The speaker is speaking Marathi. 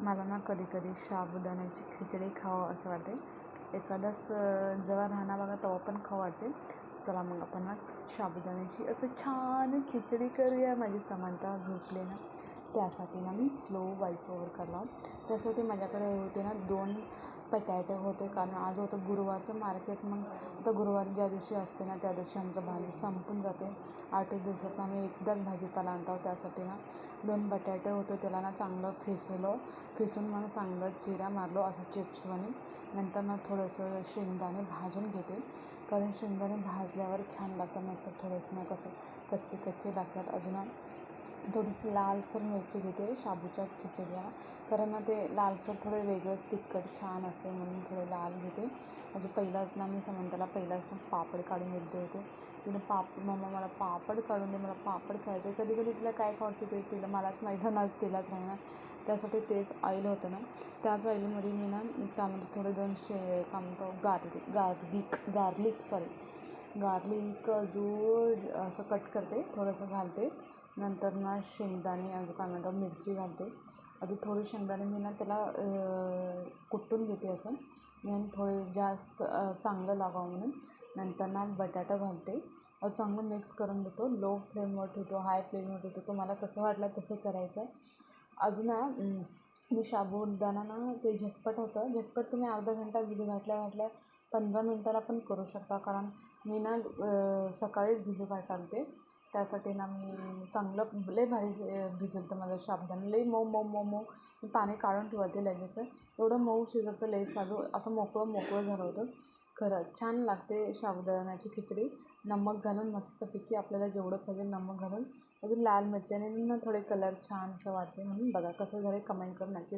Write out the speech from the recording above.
मला ना कधी कधी साबुदाण्याची खिचडी खावं असं वाटते. एखादाच जेव्हा राहणार बघा तेव्हा पण खावं वाटते. चला मग आपण ना साबुदाण्याची असं छान खिचडी करूया. माझी समानता झोपले ना, त्यासाठी ना मी स्लो वॉइस ओव्हर करला. त्यासाठी माझ्याकडे होते ना 2 बटाटे होते, कारण आज होतं गुरुवारचं मार्केट. मग आता गुरुवार ज्या दिवशी असते ना त्या दिवशी आमचं भाजी संपून जाते. 8 दिवसात आम्ही एकदाच भाजीपाला आणतो. त्यासाठी ना 2 बटाटे होते, त्याला ना चांगलं फेसून मग चांगलं चिरा मारलो असं चिप्सवानी. नंतर ना थोडंसं शेंगदाणे भाजून घेते, कारण शेंगदाणे भाजल्यावर छान लागतात. मस्त थोडंसं ना कसं कच्चे लागतात. अजून थोडीशी लालसर मिरची घेते शाबूच्या खिचडीला, कारण ना ते लालसर थोडे वेगळंच तिखट छान असते, म्हणून थोडे लाल घेते. अजून पहिलाच ना मी समंताला पहिलाच ना पापड काढून देते होते. तिनं मम्मा मला पापड काढून दे, मला पापड खायचं आहे. कधी कधी तिला काय खावते ते तिला मलाच माहिती ना, तिलाच राहणार. त्यासाठी तेच ऑइल होतं ना, त्याच ऑइलमध्ये मी ना त्यामध्ये थोडे 2 काय म्हणतो गार्लिक अजून असं कट करते, थोडंसं घालते. नंतर ना शेंगदाणे अजून काय म्हणतो मिरची घालते. अजून थोडे शेंगदाणे मी ना त्याला कुटून घेते असं, आणि थोडे जास्त चांगलं लागावं म्हणून. नंतर ना बटाटा घालते, चांगलं मिक्स करून घेतो. लो फ्लेमवर ठेवतो, हाय फ्लेमवर ठेवतो, तुम्हाला कसं वाटलं तसं करायचं. अजून ना मी साबुदाणा ना ते झटपट होतं. झटपट तुम्ही अर्धा घंटा घातल्या 15 मिनटाला पण करू शकता, कारण मी ना सकाळीच टाकते. त्यासाठी ना मी चांगलं लय भारी भिजवतं माझं साबुदाणा. लई मऊ मी पाणी काढून ठेवते लगेच. एवढं मऊ शिजवतं, लई साजू असं मोकळं झालं होतं. खरंच छान लागते साबुदाण्याची खिचडी. नमक घालून मस्तपैकी आपल्याला जेवढं पाहिजे नमक घालून, अजून लाल मिरची आणि ना थोडे कलर छान असं वाटते. म्हणून बघा कसं झालं, कमेंट करून नक्की